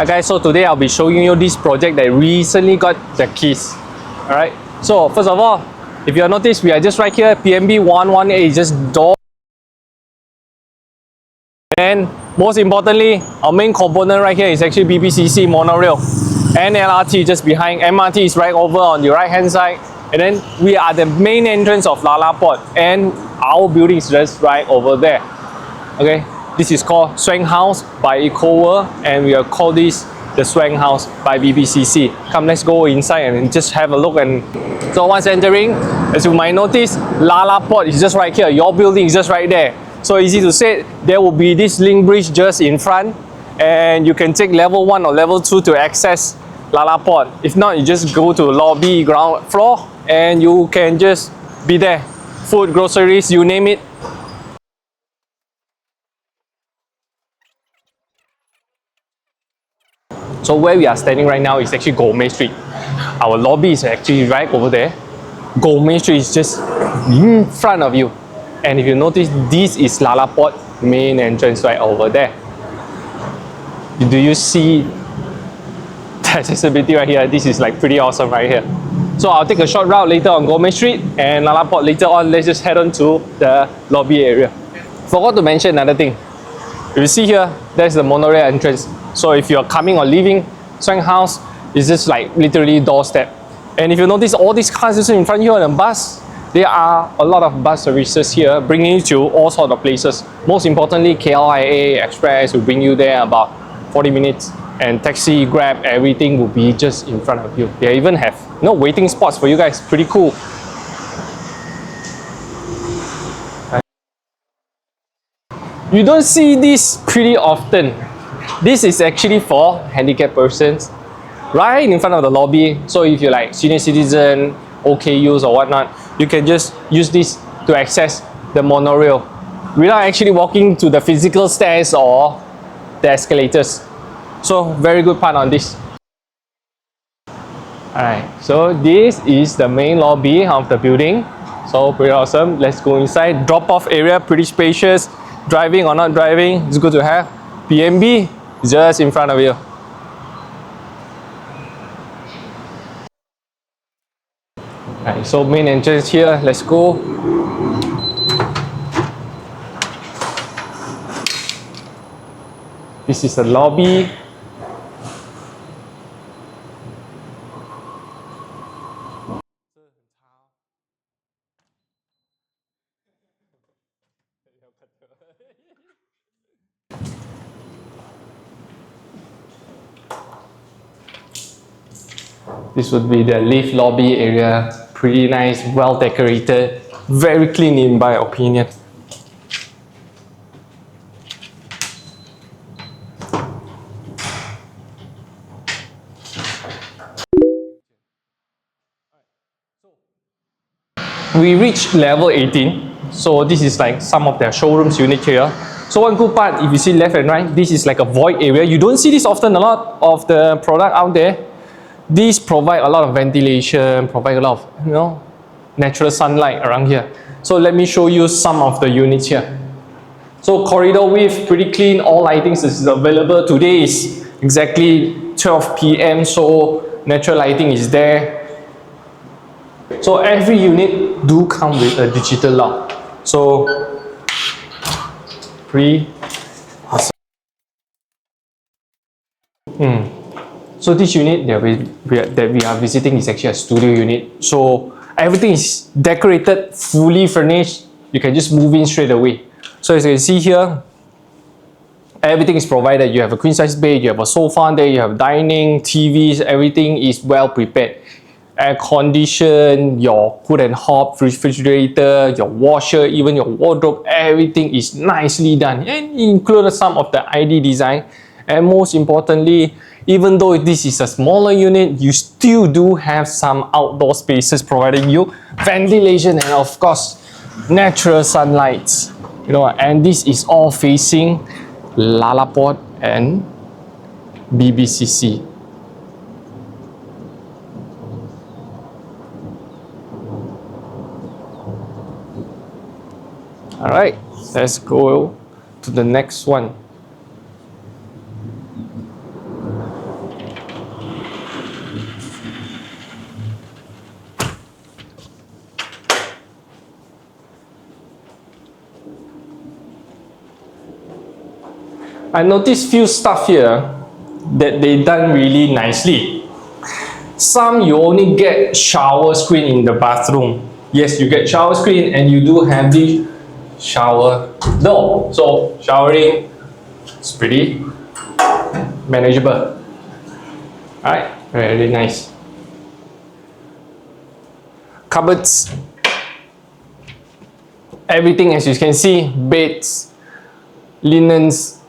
Guys, so today I'll be showing you this project that recently got the keys. Alright, so first of all, if you have noticed, we are just right here, PMB 118 is just door. And most importantly, our main component right here is actually BBCC monorail and LRT just behind. MRT is right over on the right hand side. And then we are the main entrance of LaLaport, and our building is just right over there. Okay, this is called SWNK Houze by ep01, and we are called this the SWNK Houze by BBCC. Come, let's go inside and just have a look. And so once entering, as you might notice, LaLaport is just right here. Your building is just right there. So easy to say, there will be this link bridge just in front, and you can take level 1 or level 2 to access LaLaport. If not, you just go to lobby, ground floor, and you can just be there. Food, groceries, you name it. So where we are standing right now is actually Gourmet Street. Our lobby is actually right over there. Gourmet Street is just in front of you. And if you notice, this is LaLaport main entrance right over there. Do you see the accessibility right here? This is like pretty awesome right here. So I'll take a short route later on Gourmet Street and LaLaport later on. Let's just head on to the lobby area. Forgot to mention another thing. If you see here, there's the monorail entrance. So if you're coming or leaving SWNK Houze, it's just like literally doorstep. And if you notice, all these cars just in front here on the bus, there are a lot of bus services here bringing you to all sorts of places. Most importantly, KLIA Express will bring you there about 40 minutes. And taxi, Grab, everything will be just in front of you. They even have waiting spots for you guys. Pretty cool. You don't see this pretty often. This is actually for handicapped persons, right in front of the lobby. So if you're like senior citizen, OKUs or whatnot, you can just use this to access the monorail without actually walking to the physical stairs or the escalators. So very good part on this. Alright, so this is the main lobby of the building. So pretty awesome. Let's go inside. Drop-off area, pretty spacious. Driving or not driving, it's good to have. PMB just in front of you. Alright, so main entrance here. Let's go. This is the lobby. This would be the lift lobby area. Pretty nice, well decorated, very clean in my opinion. We reached level 18. So this is like some of their showrooms unit here. So one good part, if you see left and right, this is like a void area. You don't see this often, a lot of the product out there. These provide a lot of ventilation, provide a lot of natural sunlight around here. So let me show you some of the units here. So corridor width, pretty clean, all lightings is available. Today is exactly 12 PM, so natural lighting is there. So every unit do come with a digital lock. So pretty awesome. So this unit that we are visiting is actually a studio unit. So everything is decorated, fully furnished. You can just move in straight away. So as you can see here, everything is provided. You have a queen size bed, you have a sofa there, you have dining, TVs, everything is well prepared. Air condition, your hood and hob, refrigerator, your washer, even your wardrobe, everything is nicely done and included some of the ID design. And most importantly, even though this is a smaller unit, you still do have some outdoor spaces providing you ventilation and of course natural sunlight. And this is all facing LaLaport and BBCC. Alright, let's go to the next one. I noticed few stuff here that they done really nicely. Some you only get shower screen in the bathroom. Yes, you get shower screen and you do have the shower door. So showering is pretty manageable. Alright, very nice. Cupboards. Everything as you can see, beds, linens,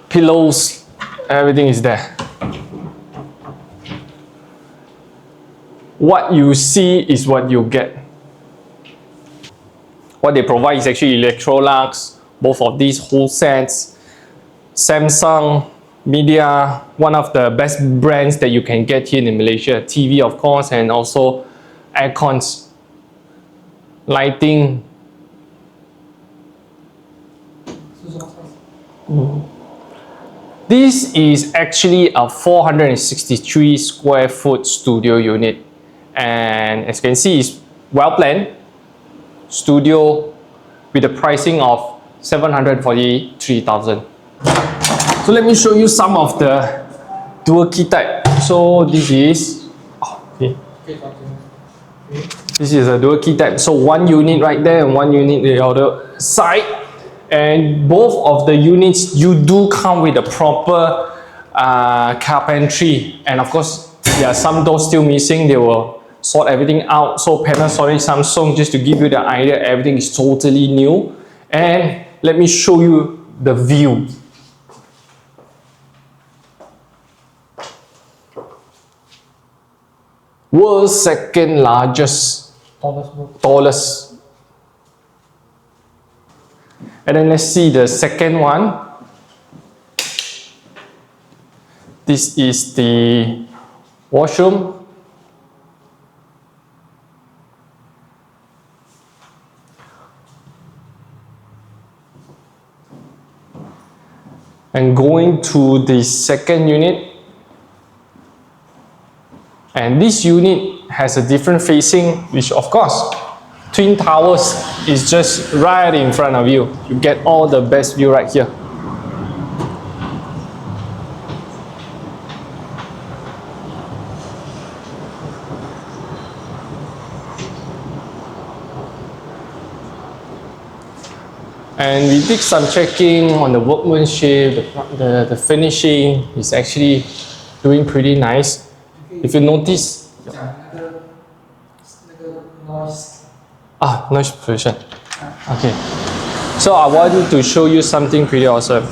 pillows, everything is there. What you see is what you get. What they provide is actually Electrolux, both of these whole sets, Samsung, Media, one of the best brands that you can get here in Malaysia. TV of course, and also aircons, lighting. This is actually a 463 square foot studio unit, and as you can see, it's well planned studio with a pricing of 743,000. So let me show you some of the dual key type. So this is this is a dual key type. So one unit right there and one unit the other side. And both of the units, you do come with a proper carpentry. And of course, there are some doors still missing. They will sort everything out. So Panasonic, Samsung, just to give you the idea, everything is totally new. And let me show you the view. World's second largest, tallest. And then let's see the second one. This is the washroom. And going to the second unit. And this unit has a different facing, which of course, Twin Towers is just right in front of you. You get all the best view right here. And we did some checking on the workmanship, the finishing is actually doing pretty nice. If you notice, noise pollution. Okay, so I wanted to show you something pretty awesome.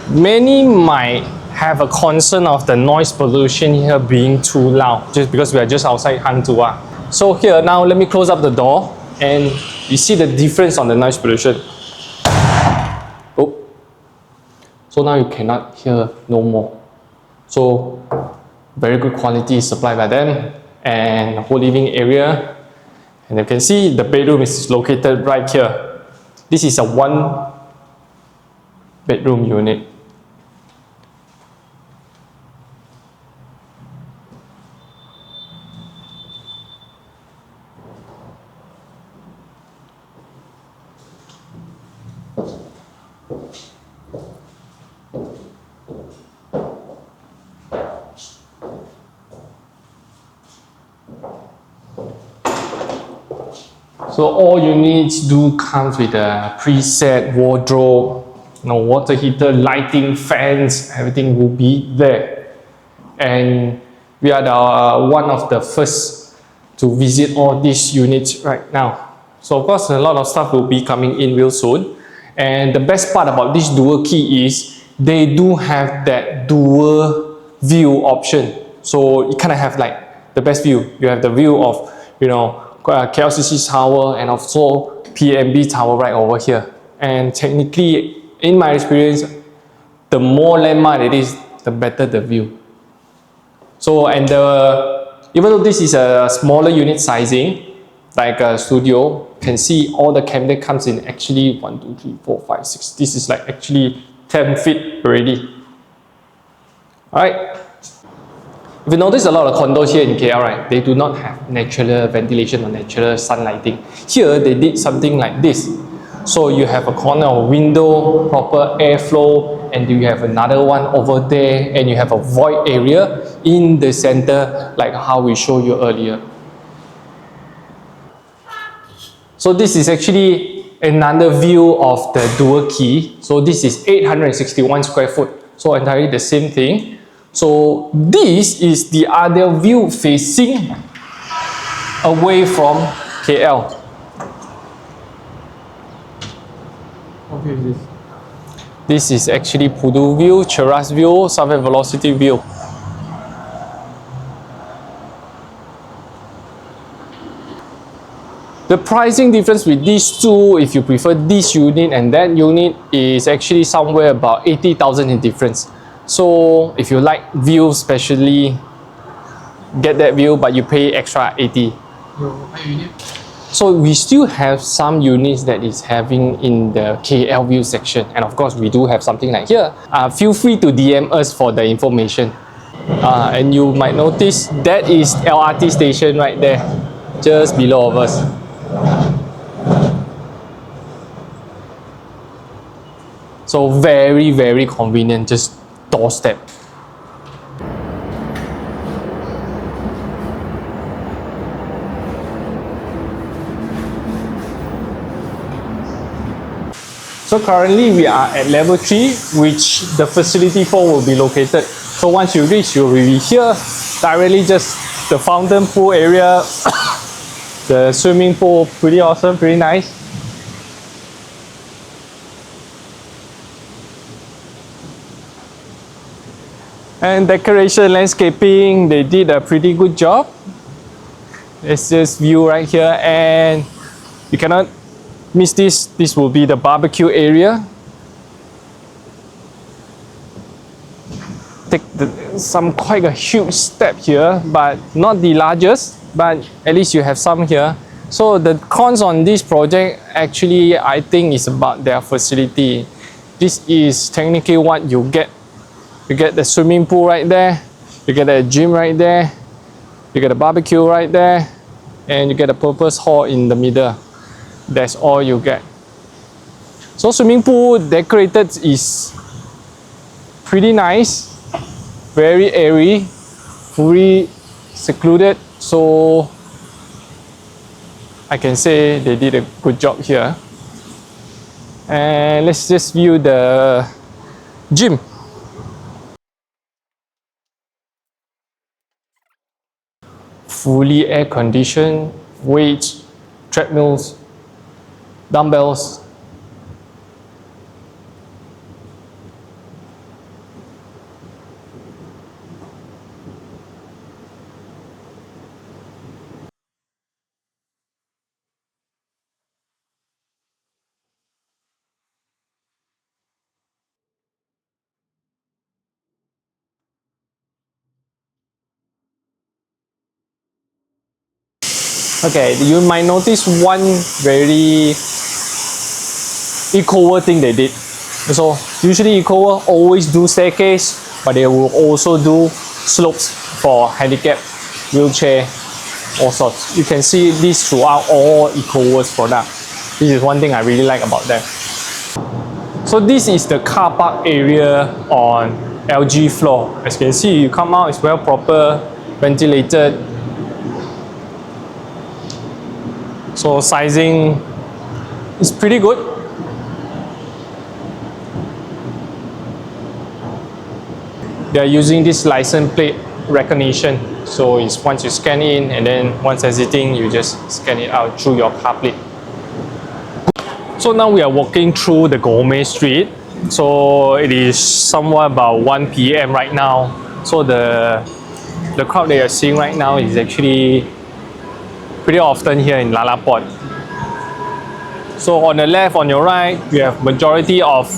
Many might have a concern of the noise pollution here being too loud, just because we are just outside Hang Tuah. So here now, let me close up the door, and you see the difference on the noise pollution. Oh, so now you cannot hear no more. So very good quality is supplied by them, and the whole living area. And you can see the bedroom is located right here. This is a one bedroom unit. So all units do come with a preset wardrobe, water heater, lighting, fans, everything will be there. And we are one of the first to visit all these units right now. So of course a lot of stuff will be coming in real soon. And the best part about this dual key is they do have that dual view option. So you kind of have like the best view. You have the view of, KLCC tower and also PMB tower right over here. And technically, in my experience, the more landmark it is, the better the view. So, and even though this is a smaller unit sizing, like a studio, you can see all the cabinet comes in actually 1, 2, 3, 4, 5, 6. This is like actually 10 feet already. Alright. If you notice a lot of condos here in KL, right, they do not have natural ventilation or natural sun lighting. Here, they did something like this. So you have a corner of window, proper airflow, and you have another one over there, and you have a void area in the center, like how we showed you earlier. So this is actually another view of the dual key. So this is 861 square foot. So entirely the same thing. So this is the other view facing away from KL. Okay, this is actually Pudu view, Cheras view, Sunway Velocity view. The pricing difference with these two, if you prefer this unit and that unit, is actually somewhere about 80,000 in difference. So if you like view, especially get that view, but you pay extra 80. So we still have some units that is having in the KL view section, and of course we do have something like here. Feel free to DM us for the information. And you might notice that is LRT station right there, just below of us. So very, very convenient, just doorstep. So currently we are at level 3, which the facility 4 will be located. So once you reach, you will be here, directly just the fountain pool area, the swimming pool, pretty awesome, pretty nice. And decoration, landscaping, they did a pretty good job. Let's just view right here, and you cannot miss this. This will be the barbecue area. Take some quite a huge step here, but not the largest, but at least you have some here. So the cons on this project, actually, I think is about their facility. This is technically what you get. You get the swimming pool right there, you get a gym right there, you get a barbecue right there, and you get a purpose hall in the middle. That's all you get. So swimming pool decorated is pretty nice, very airy, fully secluded. So I can say they did a good job here. And let's just view the gym. Fully air-conditioned, weights, treadmills, dumbbells. Okay, you might notice one very eco thing they did. So usually eco always do staircase, but they will also do slopes for handicap, wheelchair, all sorts. You can see this throughout all EcoWorks products. This is one thing I really like about them. So this is the car park area on LG floor. As you can see, you come out, it's well proper, ventilated. So sizing is pretty good. They are using this license plate recognition. So it's once you scan in, and then once exiting, you just scan it out through your car plate. So now we are walking through the Gourmet Street. So it is somewhat about 1 PM right now. So the crowd that you're seeing right now is actually pretty often here in LaLaport. So on the left, on your right, you have majority of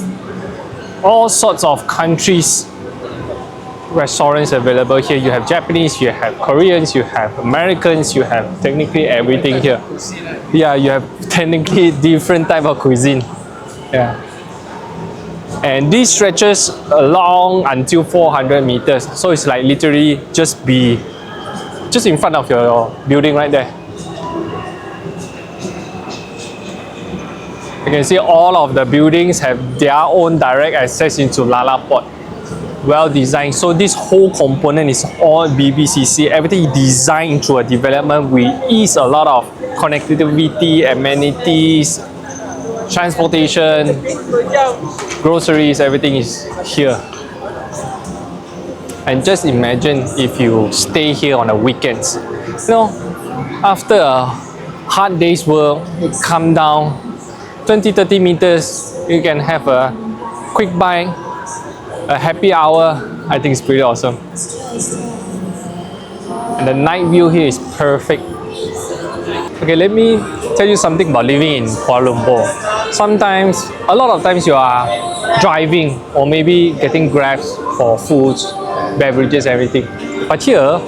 all sorts of countries restaurants available here. You have Japanese, you have Koreans, you have Americans, you have technically everything here. Yeah, you have technically different type of cuisine. Yeah. And this stretches along until 400 meters. So it's like literally just in front of your building right there. You can see all of the buildings have their own direct access into LaLaport. Well designed. So this whole component is all BBCC. Everything is designed into a development. We ease a lot of connectivity, amenities, transportation, groceries, everything is here. And just imagine if you stay here on the weekends. You know, after a hard day's work, you come down 20-30 meters, you can have a quick bite, a happy hour. I think it's pretty awesome. And the night view here is perfect. Okay, let me tell you something about living in Kuala Lumpur. Sometimes, a lot of times you are driving or maybe getting grabs for foods, beverages, everything. But here,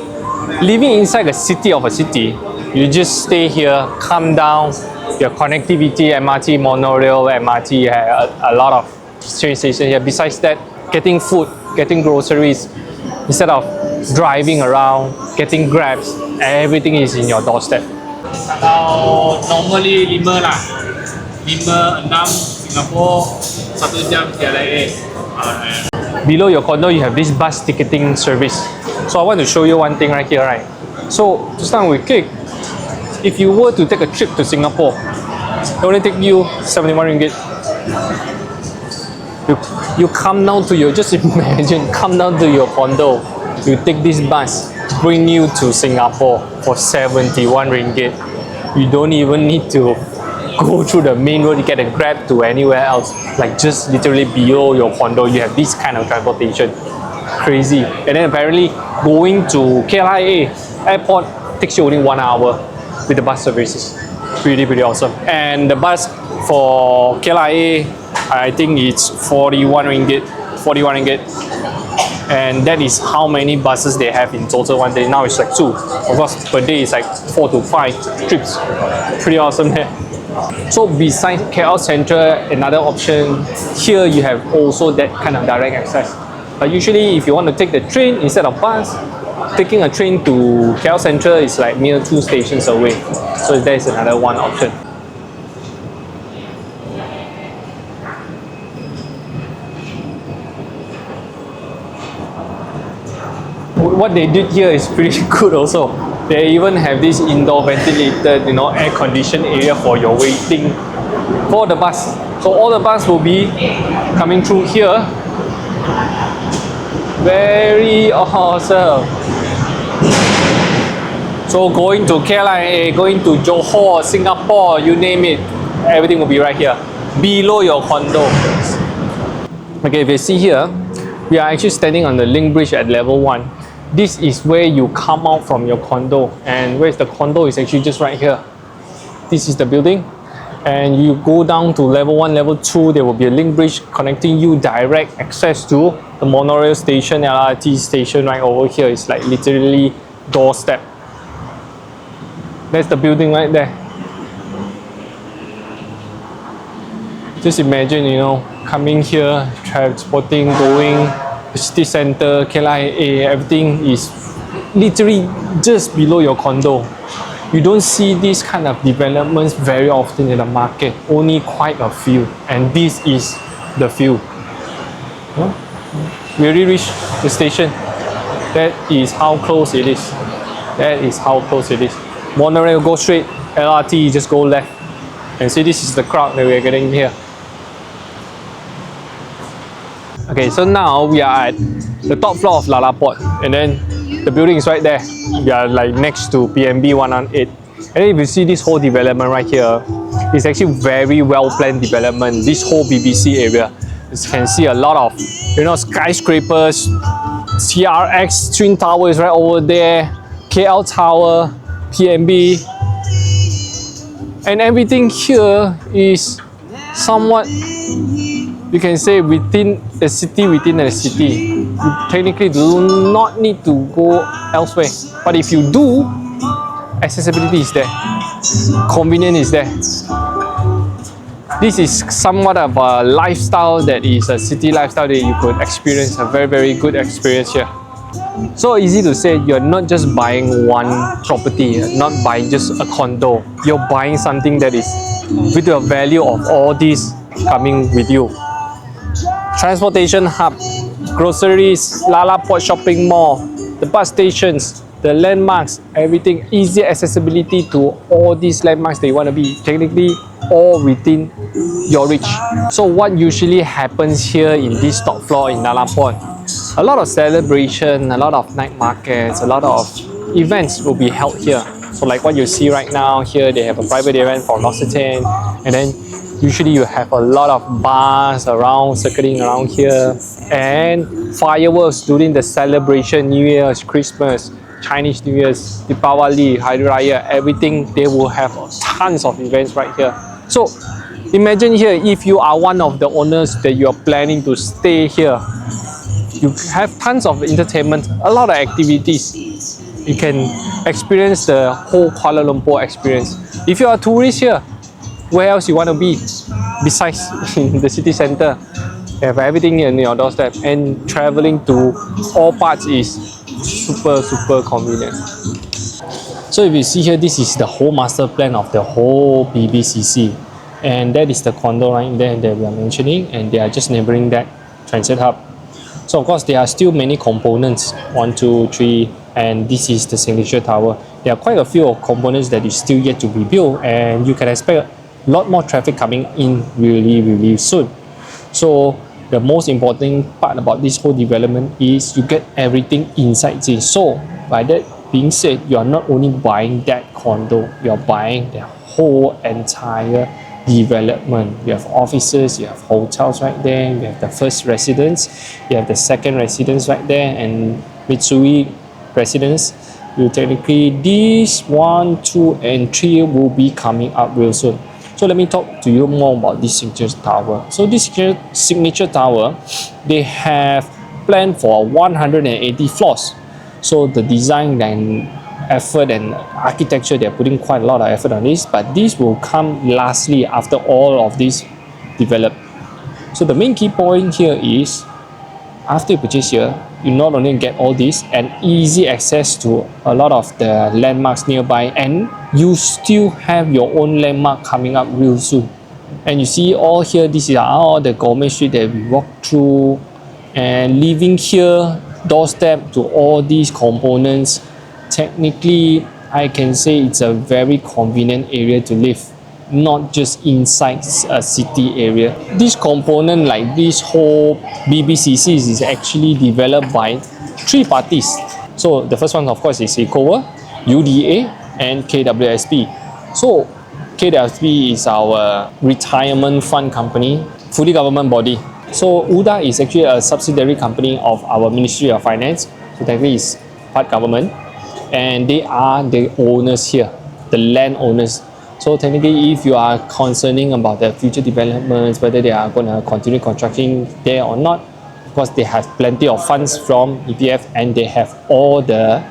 living inside the city of a city, you just stay here, come down, your connectivity, MRT, monorail, MRT, you have a lot of train stations here. Besides that, getting food, getting groceries, instead of driving around, getting grabs, everything is in your doorstep. Kalau normally 5 lah, 5, 6 Singapore, 1 jam KLIA. Below your condo, you have this bus ticketing service. So I want to show you one thing right here, right? So to start with, if you were to take a trip to Singapore, it only take you 71 ringgit. You come down to your, just imagine, come down to your condo, you take this bus, bring you to Singapore for 71 ringgit. You don't even need to go through the main road to get a grab to anywhere else. Like just literally below your condo, you have this kind of transportation. Crazy. And then apparently going to KLIA airport takes you only 1 hour with the bus services. Pretty awesome. And the bus for KLIA, I think it's 41 ringgit. And that is how many buses they have in total one day. Now it's like 2. Of course, per day it's like 4 to 5 trips. Pretty awesome there. So besides KL Central, another option, here you have also that kind of direct access. But usually if you want to take the train instead of bus, taking a train to KL Central is like near 2 stations away. So there's another one option. What they did here is pretty good also. They even have this indoor ventilated, air-conditioned area for your waiting for the bus. So all the bus will be coming through here. Very awesome. So going to KLIA, going to Johor, Singapore, you name it, everything will be right here, below your condo. Okay, if you see here, we are actually standing on the link bridge at level 1. This is where you come out from your condo, and where's the condo is actually just right here. This is the building, and you go down to level 1, level 2, there will be a link bridge connecting you direct access to the monorail station, LRT station right over here. It's like literally doorstep. That's the building right there. Just imagine, coming here, transporting, going city center, KLIA, everything is literally just below your condo. You don't see this kind of developments very often in the market, only quite a few, and this is the few. We already reached the station. That is how close it is. That is how close it is. Monorail go straight, LRT just go left. And see, this is the crowd that we are getting here. Okay, so now we are at the top floor of LaLaport, and then the building is right there. We are like next to PMB 118. And then if you see this whole development right here, it's actually very well planned development. This whole BBC area, you can see a lot of skyscrapers, CRX Twin Tower is right over there, KL Tower, PMB, and everything here is somewhat, you can say, within the city, You technically do not need to go elsewhere. But if you do, accessibility is there, convenience is there. This is somewhat of a lifestyle that is a city lifestyle that you could experience, a very good experience here. So easy to say, you're not just buying one property, not buying just a condo. You're buying something that is with the value of all these coming with you. Transportation hub, groceries, LaLaport shopping mall, the bus stations, the landmarks, everything, easy accessibility to all these landmarks that you want to be, technically all within your reach. So what usually happens here in this top floor in LaLaport, a lot of celebration, a lot of night markets, a lot of events will be held here. So like what you see right now here, they have a private event for L'Occitane, and then usually you have a lot of bars around, circling around here, and fireworks during the celebration, New Year's, Christmas, Chinese New Year's, Deepawali, Hari Raya, everything, they will have tons of events right here. So imagine here, if you are one of the owners that you are planning to stay here, you have tons of entertainment, a lot of activities. You can experience the whole Kuala Lumpur experience. If you are a tourist here, where else you want to be besides in the city center? You have everything in your doorstep, and traveling to all parts is super convenient. So if you see here, this is the whole master plan of the whole BBCC, and that is the condo right there that we are mentioning, and they are just neighboring that transit hub. So of course there are still many components, 1, 2, 3, and this is the signature tower. There are quite a few components that is still yet to be built, and you can expect a lot more traffic coming in really soon. So the most important part about this whole development is you get everything inside this. So by that being said, you are not only buying that condo, you are buying the whole entire development. You have offices, you have hotels right there, you have the first residence, you have the second residence right there, and Mitsui residence. You technically, these 1, 2, and 3 will be coming up real soon. So let me talk to you more about this signature tower. So this signature tower, they have planned for 180 floors. So the design and effort and architecture, they're putting quite a lot of effort on this, but this will come lastly after all of this developed. So the main key point here is, after you purchase here, you not only get all this and easy access to a lot of the landmarks nearby, and you still have your own landmark coming up real soon. And you see all here, this is all the gourmet street that we walk through, and living here, doorstep to all these components. Technically, I can say it's a very convenient area to live, not just inside a city area. This component, like this whole BBCC, is actually developed by 3 parties. So the first one, of course, is ECOWA, UDA, and KWSP. So KWSP is our retirement fund company, fully government body. So UDA is actually a subsidiary company of our Ministry of Finance. So technically it's part government, and they are the owners here, the land owners. So technically, if you are concerning about the future developments, whether they are going to continue constructing there or not, of course they have plenty of funds from EPF, and they have all the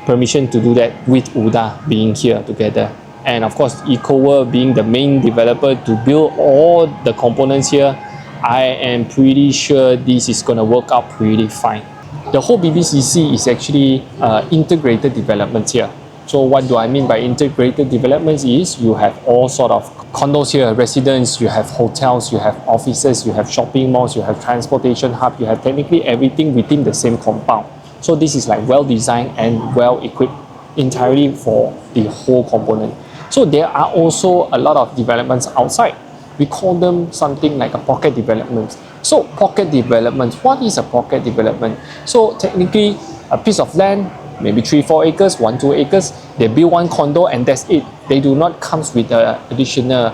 permission to do that with UDA being here together. And of course, ECOWA being the main developer to build all the components here, I am pretty sure this is going to work out pretty fine. The whole BBCC is actually integrated developments here. So what do I mean by integrated developments is you have all sort of condos here, residents, you have hotels, you have offices, you have shopping malls, you have transportation hub, you have technically everything within the same compound. So this is like well designed and well equipped entirely for the whole component. So there are also a lot of developments outside. We call them something like a pocket development. So pocket development, what is a pocket development? So technically a piece of land, maybe 3-4 acres, 1-2 acres, they build one condo and that's it. They do not come with additional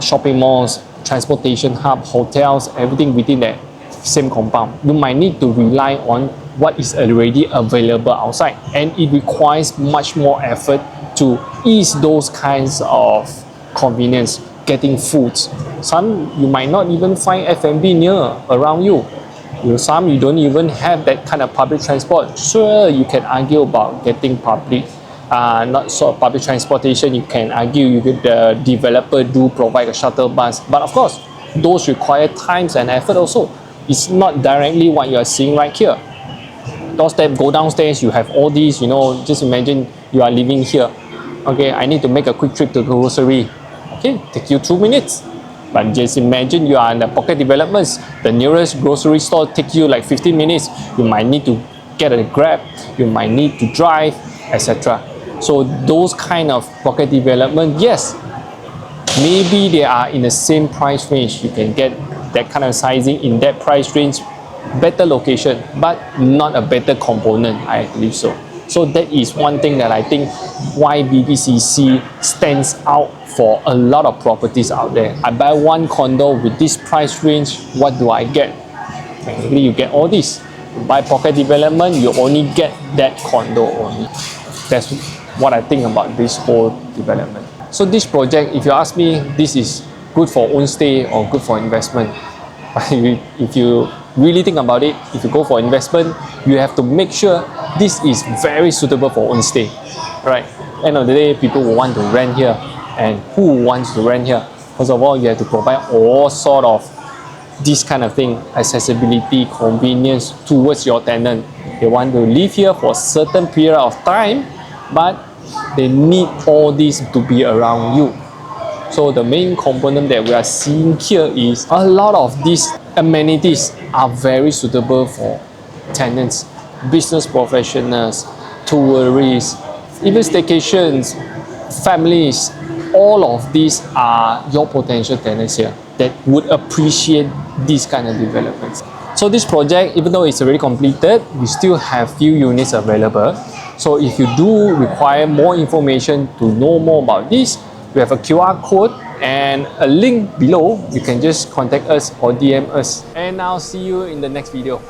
shopping malls, transportation hub, hotels, everything within that same compound. You might need to rely on what is already available outside, and it requires much more effort to ease those kinds of convenience, getting foods. Some you might not even find F&B near around you. Some you don't even have that kind of public transport. Sure, you can argue about getting public transportation. You can argue the developer do provide a shuttle bus, but of course those require times and effort also. It's not directly what you are seeing right here. doorstep, go downstairs, you have all these, you know, just imagine you are living here. Okay, I need to make a quick trip to the grocery. Okay, take you 2 minutes. But just imagine you are in the pocket developments, the nearest grocery store take you like 15 minutes. You might need to get a Grab, you might need to drive, etc. So those kind of pocket development, yes, maybe they are in the same price range. You can get that kind of sizing in that price range, better location, but not a better component, I believe so. So that is one thing that I think why BBCC stands out for a lot of properties out there. I buy one condo with this price range, what do I get? Technically, you get all this. You buy pocket development, you only get that condo only. That's what I think about this whole development. So this project, if you ask me, this is good for own stay or good for investment. If you really think about it, if you go for investment, you have to make sure this is very suitable for own stay, right? End of the day, people will want to rent here, and who wants to rent here? First of all, you have to provide all sort of this kind of thing, accessibility, convenience towards your tenant. They want to live here for a certain period of time, but they need all this to be around you. So the main component that we are seeing here is a lot of these amenities are very suitable for tenants, business professionals, tourists, even staycations, families. All of these are your potential tenants here that would appreciate these kind of developments. So this project, even though it's already completed, we still have few units available. So if you do require more information to know more about this, we have a QR code and a link below. You can just contact us or DM us. And I'll see you in the next video.